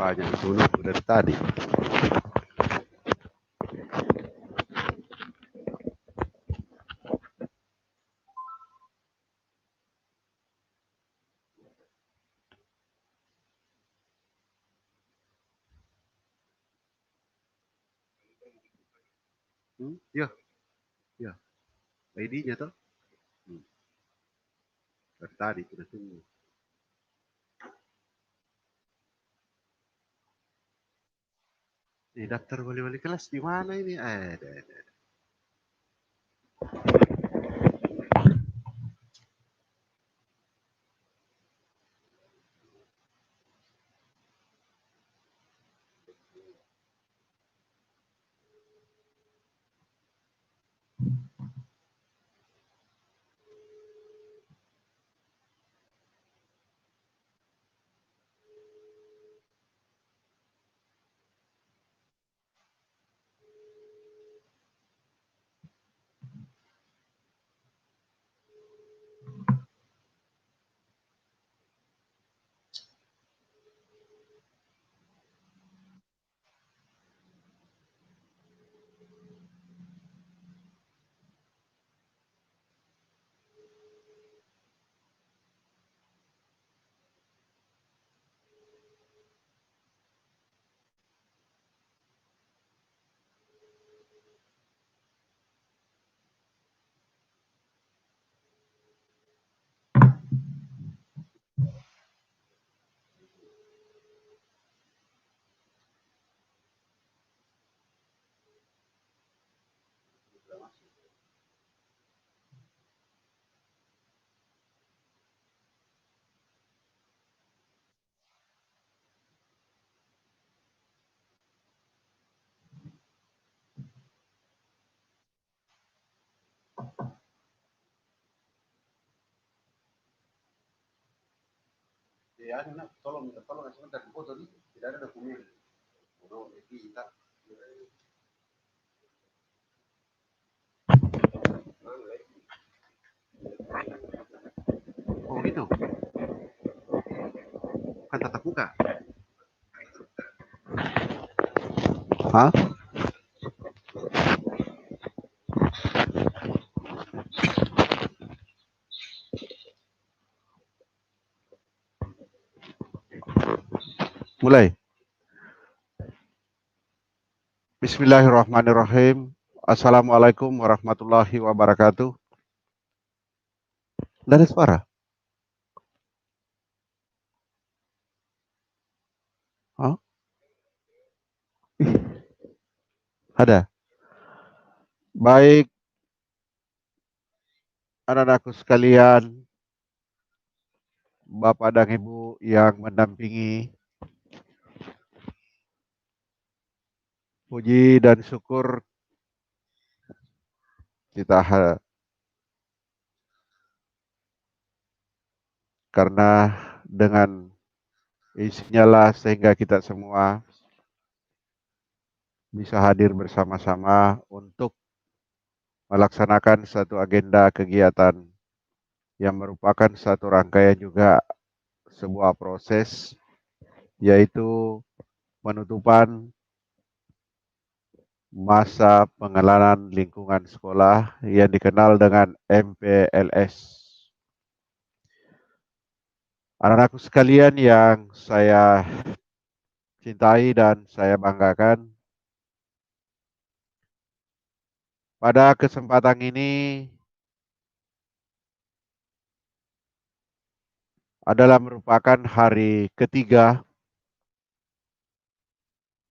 Banyak dulu dari tadi. Ya, ya. ID-nya tuh. Dari tadi sudah tunggu. Ini daftar wali-wali kelas di mana ini? Ya, tolong sebentar foto nih. Tidak ada dokumen. Kita. Oh gitu. Kan tatap muka. Hah? Mulai. Bismillahirrahmanirrahim. Assalamualaikum warahmatullahi wabarakatuh. Dari suara. Hah? Ada. Baik, anak-anakku sekalian, Bapak dan Ibu yang mendampingi, puji dan syukur kita karena dengan isinya lah sehingga kita semua bisa hadir bersama-sama untuk melaksanakan satu agenda kegiatan yang merupakan satu rangkaian juga sebuah proses, yaitu penutupan masa pengenalan lingkungan sekolah yang dikenal dengan MPLS. Anak-anakku sekalian yang saya cintai dan saya banggakan, pada kesempatan ini adalah merupakan hari ketiga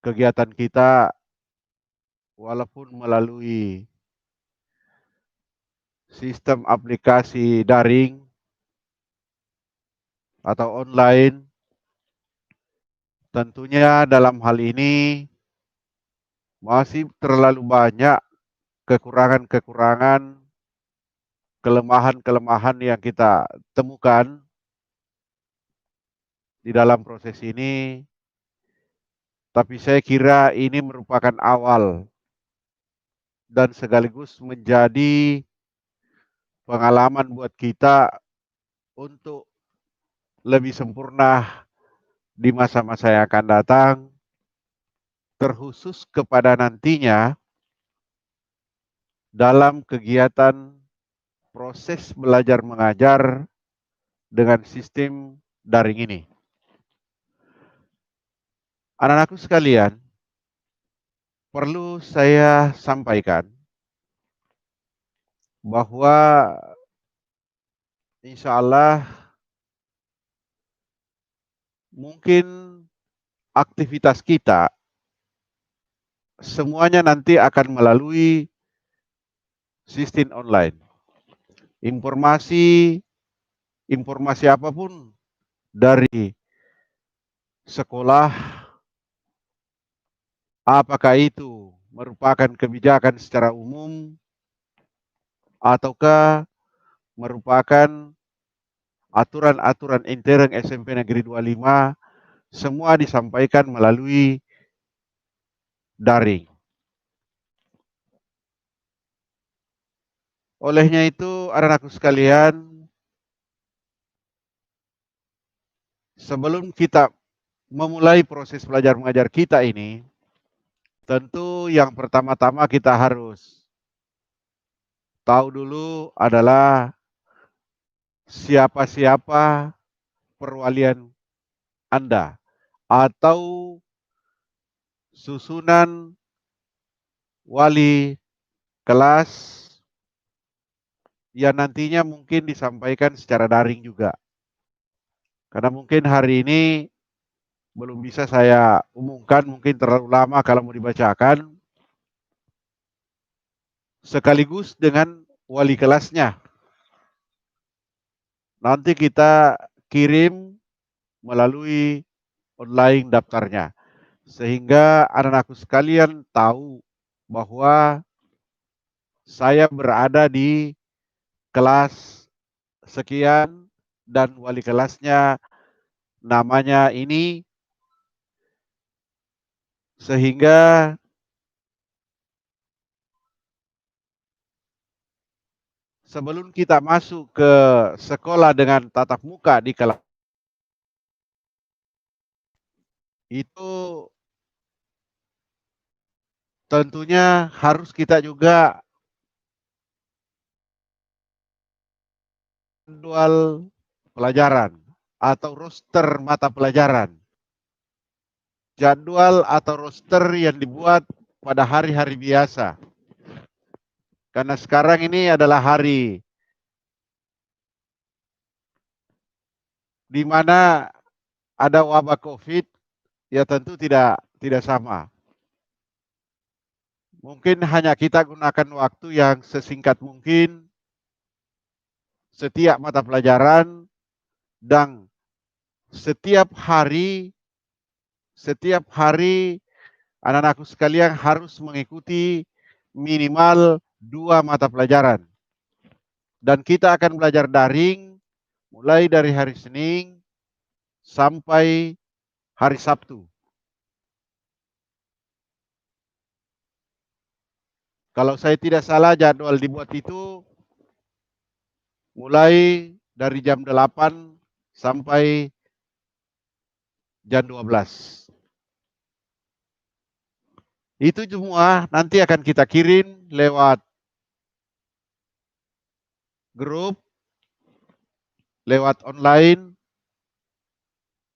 kegiatan kita walaupun melalui sistem aplikasi daring atau online. Tentunya dalam hal ini masih terlalu banyak kekurangan-kekurangan, kelemahan-kelemahan yang kita temukan di dalam proses ini. Tapi saya kira ini merupakan awal dan sekaligus menjadi pengalaman buat kita untuk lebih sempurna di masa-masa yang akan datang, terkhusus kepada nantinya dalam kegiatan proses belajar mengajar dengan sistem daring ini. Anak-anakku sekalian, perlu saya sampaikan bahwa insya Allah mungkin aktivitas kita semuanya nanti akan melalui sistem online. Informasi apapun dari sekolah, apakah itu merupakan kebijakan secara umum ataukah merupakan aturan-aturan intern SMP Negeri 25, semua disampaikan melalui daring. Olehnya itu, anak-anakku sekalian, sebelum kita memulai proses belajar mengajar kita ini, tentu yang pertama-tama kita harus tahu dulu adalah siapa-siapa perwalian Anda atau susunan wali kelas yang nantinya mungkin disampaikan secara daring juga. Karena mungkin hari ini belum bisa saya umumkan, mungkin terlalu lama kalau mau dibacakan, sekaligus dengan wali kelasnya. Nanti kita kirim melalui online daftarnya. Sehingga anak-anakku sekalian tahu bahwa saya berada di kelas sekian dan wali kelasnya namanya ini, sehingga sebelum kita masuk ke sekolah dengan tatap muka di kelas itu tentunya harus kita juga jadwal pelajaran atau roster mata pelajaran. Jadwal atau roster yang dibuat pada hari-hari biasa. Karena sekarang ini adalah hari di mana ada wabah COVID, ya tentu tidak sama. Mungkin hanya kita gunakan waktu yang sesingkat mungkin setiap mata pelajaran, dan setiap hari anak-anakku sekalian harus mengikuti minimal 2 mata pelajaran. Dan kita akan belajar daring mulai dari hari Senin sampai hari Sabtu. Kalau saya tidak salah, jadwal dibuat itu mulai dari jam 8 sampai jam 12. Itu semua nanti akan kita kirim lewat grup, lewat online.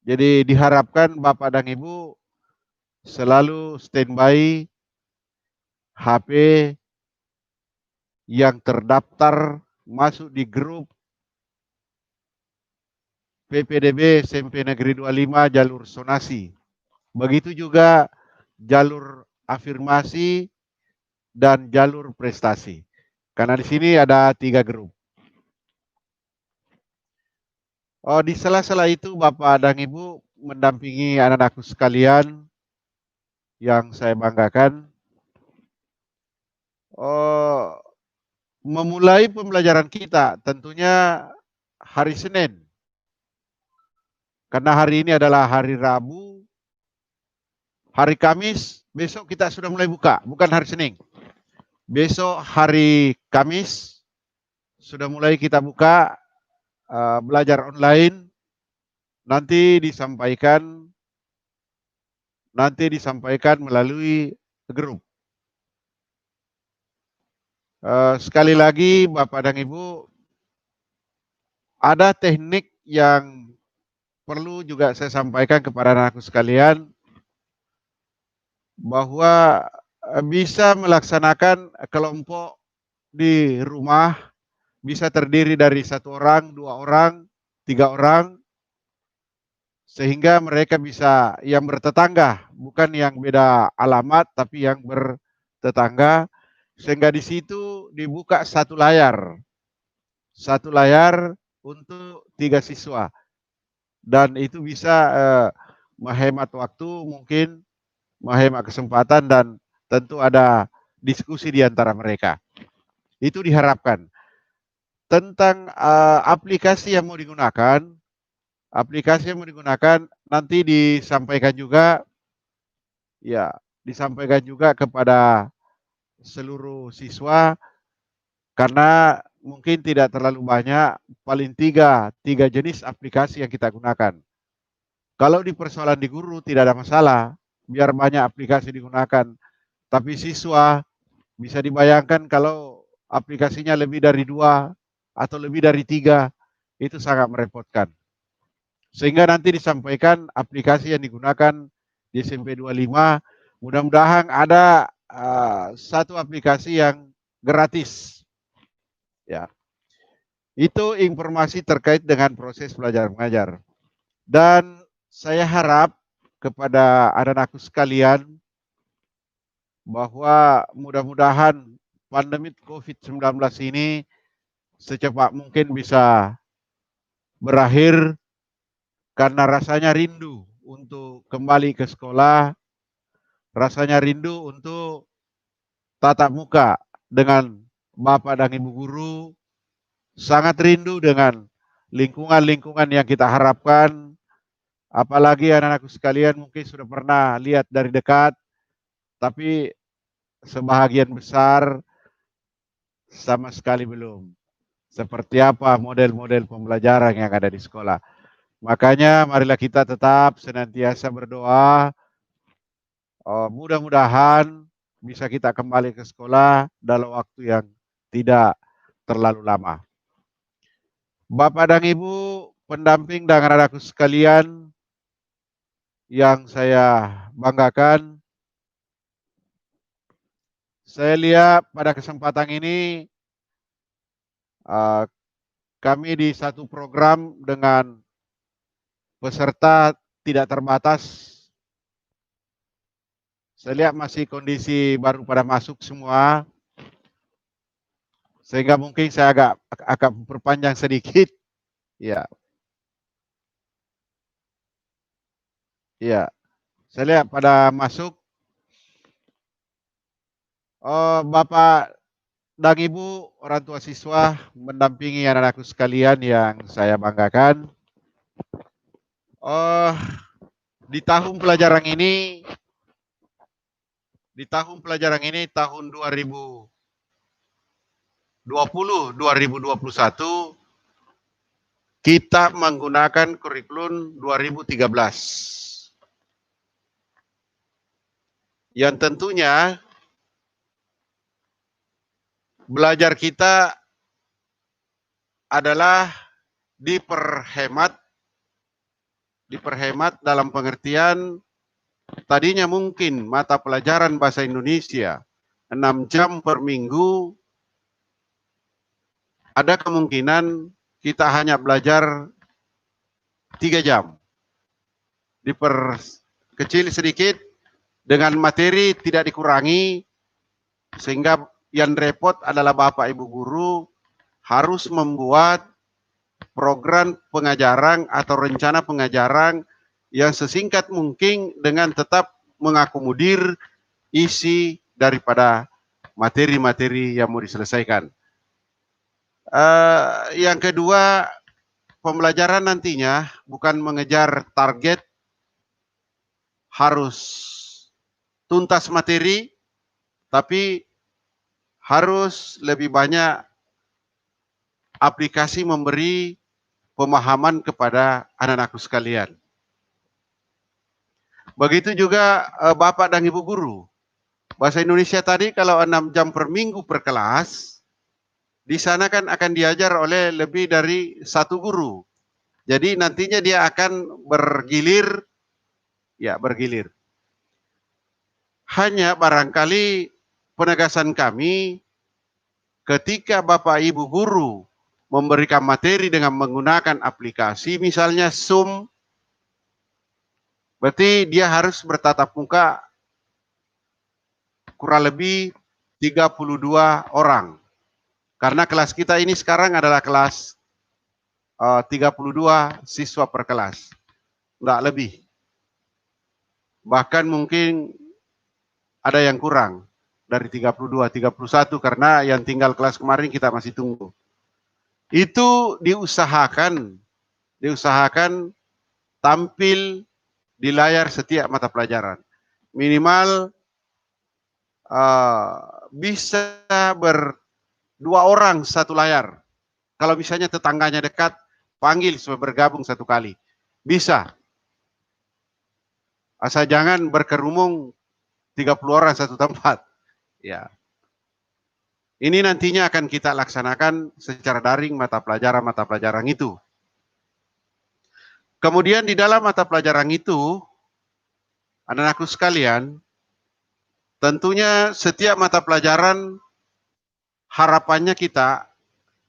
Jadi diharapkan Bapak dan Ibu selalu standby HP yang terdaftar masuk di grup PPDB SMP Negeri 25 jalur sonasi. Begitu juga jalur afirmasi dan jalur prestasi. Karena di sini ada 3 grup. Oh, di sela-sela itu Bapak dan Ibu mendampingi anak-anakku sekalian yang saya banggakan. Oh, memulai pembelajaran kita tentunya hari Senin. Karena hari ini adalah hari Rabu, hari Kamis, besok kita sudah mulai buka, bukan hari Senin. Besok hari Kamis sudah mulai kita buka belajar online nanti disampaikan melalui grup. Sekali lagi Bapak dan Ibu, ada teknik yang perlu juga saya sampaikan kepada anakku sekalian, bahwa bisa melaksanakan kelompok di rumah, bisa terdiri dari 1 orang, 2 orang, 3 orang, sehingga mereka bisa yang bertetangga, bukan yang beda alamat, tapi yang bertetangga, sehingga di situ dibuka satu layar untuk 3 siswa, dan itu bisa menghemat waktu, mungkin menghemat kesempatan, dan tentu ada diskusi di antara mereka. Itu diharapkan. Tentang aplikasi yang mau digunakan nanti disampaikan juga kepada seluruh siswa, karena mungkin tidak terlalu banyak, paling tiga jenis aplikasi yang kita gunakan. Kalau di persoalan di guru tidak ada masalah, biar banyak aplikasi digunakan, tapi siswa bisa dibayangkan kalau aplikasinya lebih dari 2 atau lebih dari 3, itu sangat merepotkan. Sehingga nanti disampaikan aplikasi yang digunakan di SMP 25, mudah-mudahan ada satu aplikasi yang gratis. Ya, itu informasi terkait dengan proses belajar mengajar. Dan saya harap kepada anak-anakku sekalian bahwa mudah-mudahan pandemi COVID-19 ini secepat mungkin bisa berakhir, karena rasanya rindu untuk kembali ke sekolah, rasanya rindu untuk tatap muka dengan Bapak dan Ibu guru, sangat rindu dengan lingkungan-lingkungan yang kita harapkan. Apalagi anak-anakku sekalian mungkin sudah pernah lihat dari dekat, tapi sebahagian besar sama sekali belum. Seperti apa model-model pembelajaran yang ada di sekolah. Makanya marilah kita tetap senantiasa berdoa, mudah-mudahan bisa kita kembali ke sekolah dalam waktu yang tidak terlalu lama. Bapak dan Ibu pendamping dan anak-anakku sekalian yang saya banggakan, saya lihat pada kesempatan ini kami di satu program dengan peserta tidak terbatas. Saya lihat masih kondisi baru pada masuk semua, sehingga mungkin saya agak perpanjang sedikit. Ya, saya lihat pada masuk. Bapak dan Ibu orang tua siswa mendampingi anak-anakku sekalian yang saya banggakan. Di tahun pelajaran ini tahun 2020-2021 kita menggunakan kurikulum 2013. Yang tentunya belajar kita adalah diperhemat dalam pengertian tadinya mungkin mata pelajaran bahasa Indonesia 6 jam per minggu, ada kemungkinan kita hanya belajar 3 jam. Diperkecil sedikit dengan materi tidak dikurangi, sehingga yang repot adalah Bapak Ibu guru harus membuat program pengajaran atau rencana pengajaran yang sesingkat mungkin dengan tetap mengakomodir isi daripada materi-materi yang mau diselesaikan. Yang kedua, pembelajaran nantinya bukan mengejar target harus tuntas materi, tapi harus lebih banyak aplikasi memberi pemahaman kepada anak-anakku sekalian. Begitu juga Bapak dan Ibu guru. Bahasa Indonesia tadi kalau 6 jam per minggu per kelas, di sana kan akan diajar oleh lebih dari 1 guru. Jadi nantinya dia akan bergilir, ya bergilir. Hanya barangkali penegasan kami, ketika Bapak Ibu guru memberikan materi dengan menggunakan aplikasi, misalnya Zoom, berarti dia harus bertatap muka kurang lebih 32 orang. Karena kelas kita ini sekarang adalah kelas 32 siswa per kelas. Enggak lebih. Bahkan mungkin ada yang kurang dari 32, 31 karena yang tinggal kelas kemarin kita masih tunggu. Itu diusahakan tampil di layar setiap mata pelajaran. Minimal bisa berdua orang satu layar. Kalau misalnya tetangganya dekat, panggil supaya bergabung satu kali. Bisa. Asal jangan berkerumung 30 orang satu tempat. Ya. Ini nantinya akan kita laksanakan secara daring mata pelajaran itu. Kemudian di dalam mata pelajaran itu, anak-anakku sekalian, tentunya setiap mata pelajaran harapannya kita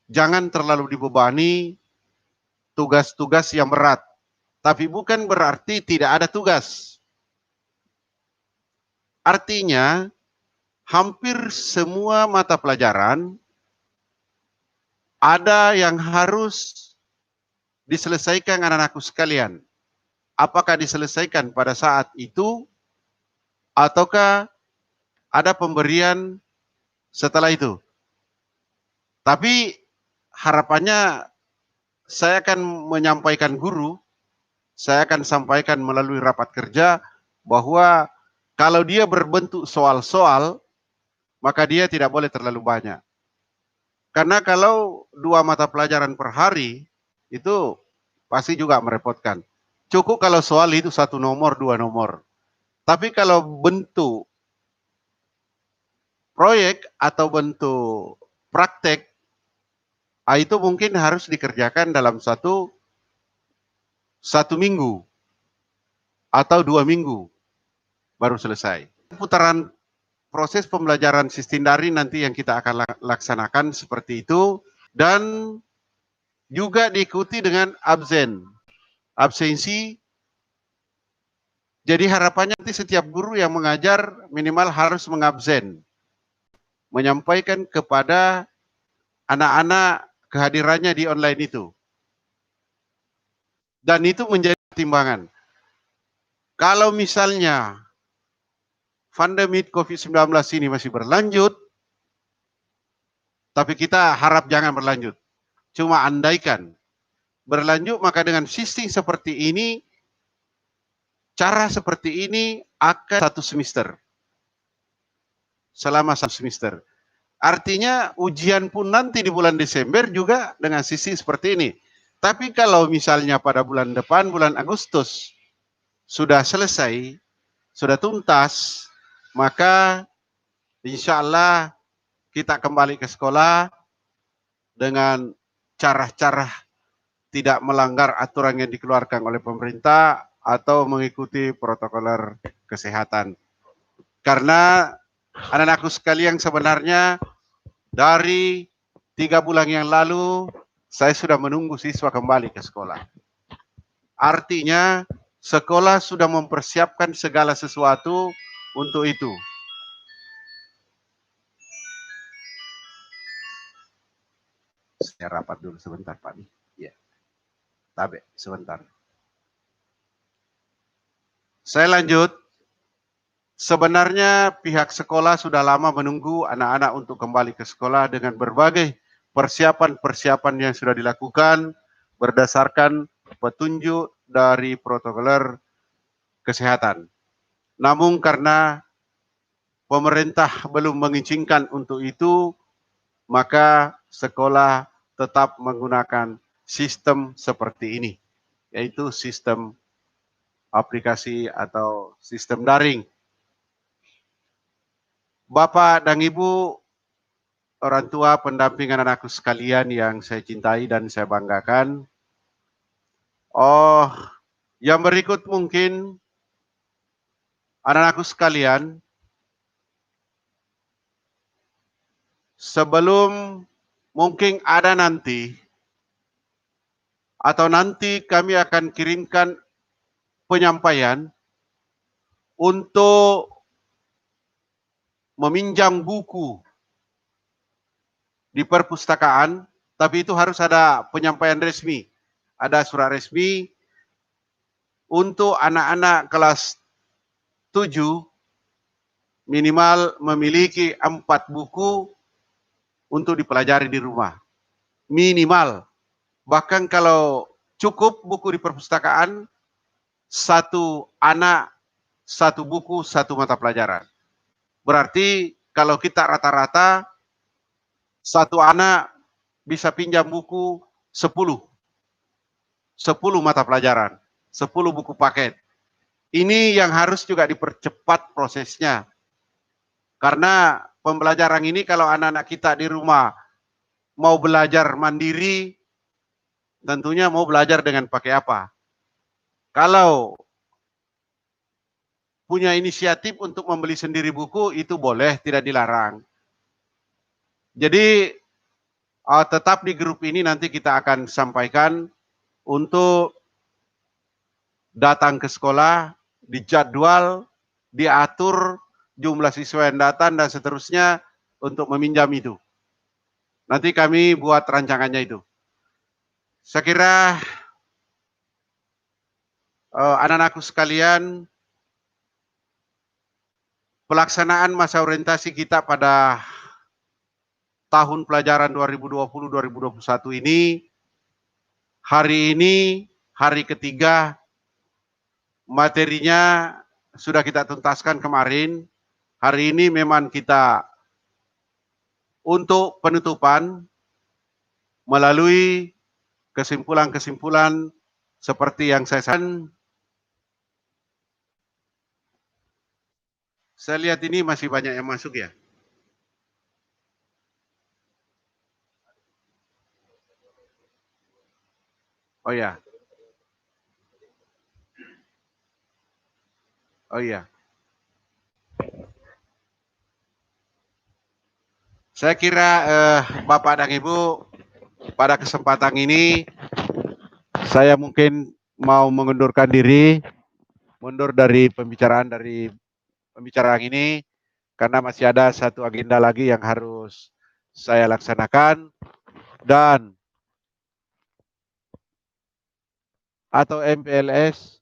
jangan terlalu dibebani tugas-tugas yang berat. Tapi bukan berarti tidak ada tugas. Artinya, hampir semua mata pelajaran ada yang harus diselesaikan anak-anakku sekalian. Apakah diselesaikan pada saat itu, ataukah ada pemberian setelah itu. Tapi harapannya saya akan menyampaikan guru, saya akan sampaikan melalui rapat kerja bahwa kalau dia berbentuk soal-soal, maka dia tidak boleh terlalu banyak. Karena kalau 2 mata pelajaran per hari, itu pasti juga merepotkan. Cukup kalau soal itu 1 nomor, 2 nomor. Tapi kalau bentuk proyek atau bentuk praktek, itu mungkin harus dikerjakan dalam satu minggu atau 2 minggu baru selesai. Putaran proses pembelajaran sistem daring nanti yang kita akan laksanakan seperti itu, dan juga diikuti dengan absensi. Jadi harapannya nanti setiap guru yang mengajar minimal harus mengabsen, menyampaikan kepada anak-anak kehadirannya di online itu. Dan itu menjadi pertimbangan. Kalau misalnya pandemi COVID-19 ini masih berlanjut, tapi kita harap jangan berlanjut. Cuma andaikan berlanjut, maka dengan sistem seperti ini, cara seperti ini akan 1 semester. Selama 1 semester. Artinya ujian pun nanti di bulan Desember juga dengan sistem seperti ini. Tapi kalau misalnya pada bulan depan, bulan Agustus, sudah selesai, sudah tuntas, maka insya Allah kita kembali ke sekolah dengan cara-cara tidak melanggar aturan yang dikeluarkan oleh pemerintah atau mengikuti protokol kesehatan. Karena anak-anakku sekalian, sebenarnya dari 3 bulan yang lalu saya sudah menunggu siswa kembali ke sekolah. Artinya sekolah sudah mempersiapkan segala sesuatu untuk itu. Saya rapat dulu sebentar, Pak. Ya. Tabe, sebentar. Saya lanjut. Sebenarnya pihak sekolah sudah lama menunggu anak-anak untuk kembali ke sekolah dengan berbagai persiapan-persiapan yang sudah dilakukan berdasarkan petunjuk dari protokol kesehatan. Namun karena pemerintah belum mengizinkan untuk itu, maka sekolah tetap menggunakan sistem seperti ini, yaitu sistem aplikasi atau sistem daring. Bapak dan Ibu, orang tua pendamping anak-anakku sekalian yang saya cintai dan saya banggakan. Oh, yang berikut mungkin anak-anakku sekalian, sebelum mungkin ada nanti, atau nanti kami akan kirimkan penyampaian untuk meminjam buku di perpustakaan, tapi itu harus ada penyampaian resmi, ada surat resmi untuk anak-anak kelas 7 minimal memiliki 4 buku untuk dipelajari di rumah. Minimal. Bahkan kalau cukup buku di perpustakaan, 1 anak 1 buku 1 mata pelajaran. Berarti kalau kita rata-rata 1 anak bisa pinjam buku 10 mata pelajaran, 10 buku paket. Ini yang harus juga dipercepat prosesnya. Karena pembelajaran ini kalau anak-anak kita di rumah mau belajar mandiri, tentunya mau belajar dengan pakai apa? Kalau punya inisiatif untuk membeli sendiri buku, itu boleh, tidak dilarang. Jadi tetap di grup ini nanti kita akan sampaikan untuk datang ke sekolah, dijadwal, diatur jumlah siswa yang datang dan seterusnya untuk meminjam itu. Nanti kami buat rancangannya itu. Saya kira anak-anakku sekalian, pelaksanaan masa orientasi kita pada tahun pelajaran 2020-2021 ini, hari ini hari ketiga, materinya sudah kita tuntaskan kemarin. Hari ini memang kita untuk penutupan melalui kesimpulan-kesimpulan seperti yang saya sampaikan. Saya lihat ini masih banyak yang masuk ya. Oh ya. Oh iya. Saya kira Bapak dan Ibu, pada kesempatan ini saya mungkin mau mengundurkan diri, mundur dari pembicaraan ini karena masih ada satu agenda lagi yang harus saya laksanakan, dan atau MPLS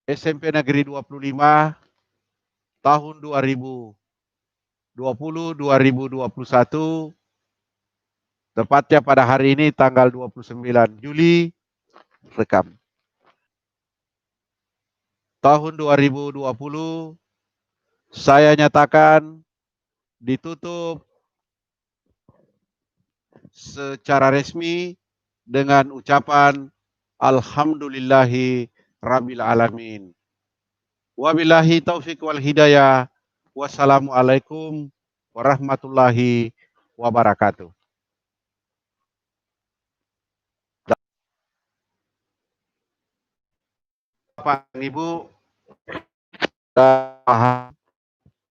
SMP Negeri 25 tahun 2020-2021, tepatnya pada hari ini tanggal 29 Juli rekam. Tahun 2020 saya nyatakan ditutup secara resmi dengan ucapan Alhamdulillahi Rabbil Alamin. Wabillahi taufiq wal hidayah. Wassalamualaikum warahmatullahi wabarakatuh. Bapak Ibu,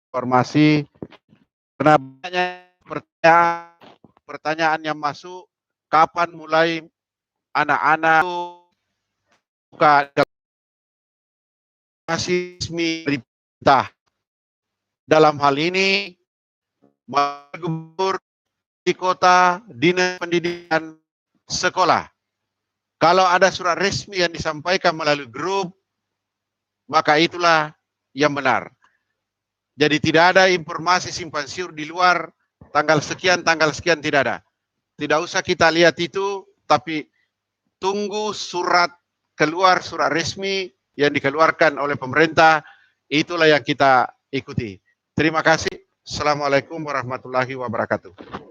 informasi karena banyak pertanyaan yang masuk, kapan mulai anak-anak buka masih perintah. Dalam hal ini gubernur di kota, dinas pendidikan, sekolah. Kalau ada surat resmi yang disampaikan melalui grup, maka itulah yang benar. Jadi tidak ada informasi simpang siur di luar tanggal sekian, tidak ada. Tidak usah kita lihat itu, tapi tunggu surat keluar, surat resmi yang dikeluarkan oleh pemerintah, itulah yang kita ikuti. Terima kasih. Assalamualaikum warahmatullahi wabarakatuh.